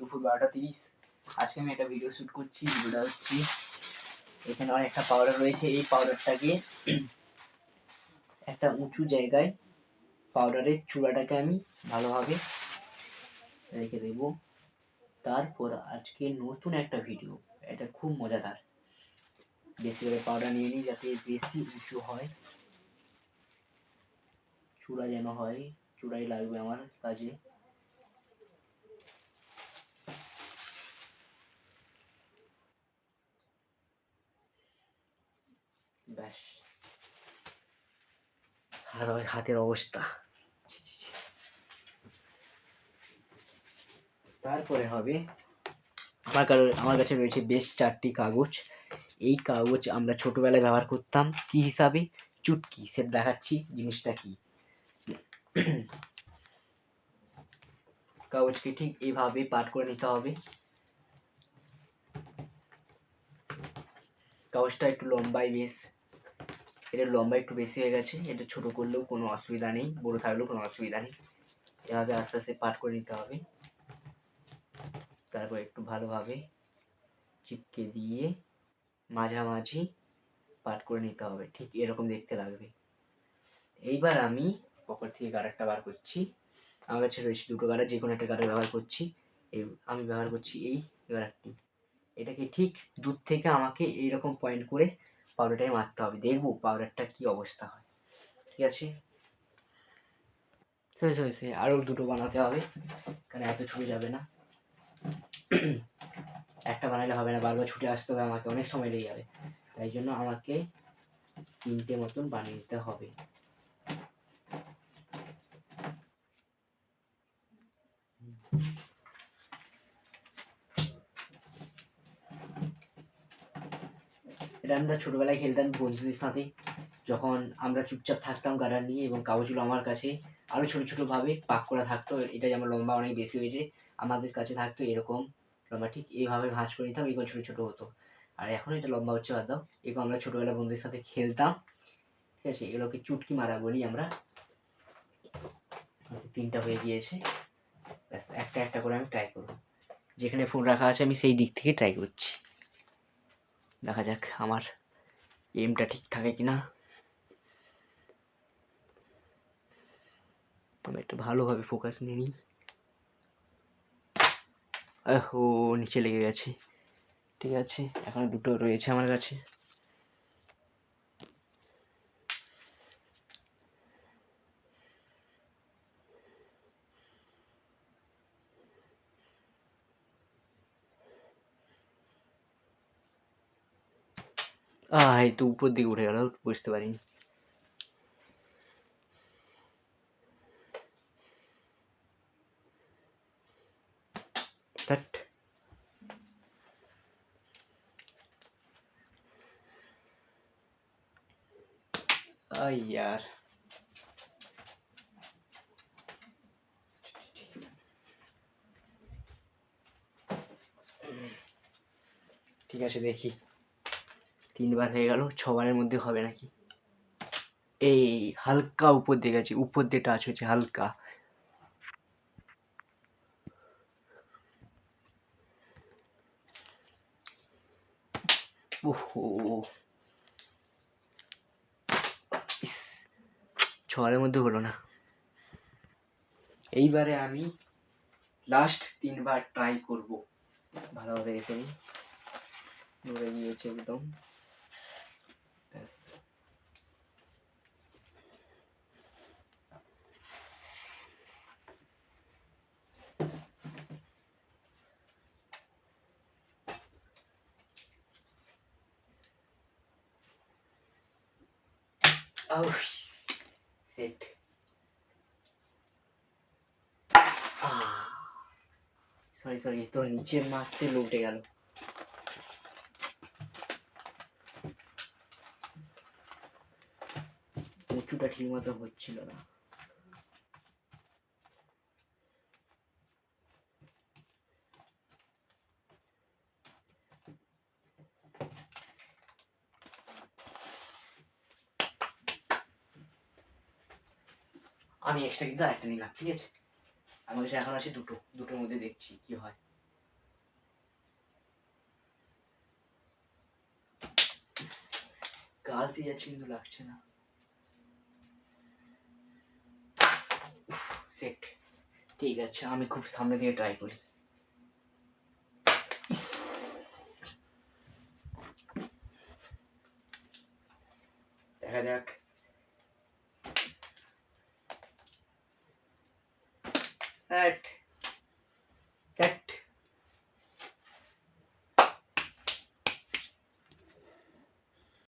দুপুর 12:30। আজকে আমি একটা ভিডিও শ্যুট করছি। ভিডিওটা হচ্ছে এখানে অনেকটা পাউডার রয়েছে। এই পাউডারটাকে একটা উঁচু জায়গায় পাউডারের চূড়াটাকে আমি ভালোভাবে রেখে দেব। তারপর আজকে নতুন একটা ভিডিও, এটা খুব মজাদার। বেশি করে পাউডার নিয়ে নিই যাতে বেশি উঁচু হয়, চূড়া যেন হয়, চূড়াই লাগবে আমার কাজে। ব্যাস, হাতের অবস্থা। তারপরে হবে আমার কাছে রয়েছে বেশ 4টি কাগজ। এই কাগজ আমরা ছোটবেলায় ব্যবহার করতাম কি হিসাবে, চুটকি। সেটা দেখাচ্ছি জিনিসটা কি। কাগজকে ঠিক এইভাবে পাট করে নিতে হবে। কাগজটা একটু লম্বায় বেশ, এটা লম্বা একটু বেশি হয়ে গেছে। এটা ছোট করলেও কোনো অসুবিধা নেই, বড় থাকলেও কোনো অসুবিধা নেই। এভাবে আস্তে আস্তে পাট করে নিতে হবে। তারপর একটু ভালোভাবে চিপকে দিয়ে মাঝামাঝি পাট করে নিতে হবে। ঠিক এরকম দেখতে লাগবে। এইবার আমি পকেট থেকে গার্ডারটা বার করছি। আমার কাছে রয়েছে দুটো গার্ডার, যে কোনো একটা গার্ডার ব্যবহার করছি। আমি ব্যবহার করছি এই গার্ডারটি। এটাকে ঠিক দূর থেকে আমাকে এইরকম পয়েন্ট করে পাউডারটাকে মারতে হবে। দেখবো পাউডারটা কি অবস্থা হয়। ঠিক আছে, সে আরও দুটো বানাতে হবে, কারণ এত ছুটে যাবে না। একটা বানালে হবে না, বারবার ছুটে আসতে হবে, আমাকে অনেক সময় লেগে যাবে। তাই জন্য আমাকে 3টে মতন বানিয়ে নিতে হবে। এটা আমরা ছোটবেলায় খেলতাম বন্ধুদের সাথে, যখন আমরা চুপচাপ থাকতাম গার্ডার নিয়ে, এবং কাগজগুলো আমার কাছে আরও ছোটো ছোটোভাবে পাক করা থাকতো। এটা যেমন লম্বা অনেক বেশি হয়েছে, আমাদের কাছে থাকতো এরকম লম্বা। ঠিক এইভাবে ভাঁজ করে নিতাম, এগুলো ছোটো ছোটো হতো। আর এখন এটা লম্বা হচ্ছে, বাদ দাও। এগুলো আমরা ছোটোবেলা বন্ধুদের সাথে খেলতাম। ঠিক আছে, এগুলোকে চুটকি মারা বলি আমরা। 3টা হয়ে গিয়েছে। ব্যাস, একটা একটা করে আমি ট্রাই করবো। যেখানে ফোন রাখা আছে আমি সেই দিক থেকে ট্রাই করছি। দেখা যাক আমার এমটা ঠিক থাকে কিনা। আমি একটু ভালোভাবে ফোকাস নিয়ে নিই। ও নিচে লেগে গেছে। ঠিক আছে, এখন দুটো রয়েছে আমার কাছে। এই তো উপর দিকে উঠে গেল, বুঝতে পারিনি। দ্যাট यार, ঠিক আছে দেখি 3বার হয়ে গেল, 6বারের মধ্যে হবে নাকি। এই হালকা উপর দিয়ে গেছে, উপর দিয়ে টাচ হয়েছে হালকা। ওহো, 6বারের মধ্যে হলো না। এইবারে আমি লাস্ট 3বার ট্রাই করব। ভালোভাবে রেখে নিই, নড়ে গিয়েছে একদম। ব্যাস, সেট। সরি, তোর নিচে মারতে লুটে গেল। উঁচুটা ঠিক মতো হচ্ছিল না। আমি এক্সট্রা কিন্তু আরেকটা নিলাম। ঠিক আছে, আমার কাছে এখন আছে দুটোর মধ্যে দেখছি কি হয়। কাজ দিয়ে যাচ্ছে কিন্তু লাগছে না। সেট। ঠিক আছে, আমি খুব সামনে দিয়ে ট্রাই করি। দেখা যাক। হ্যাট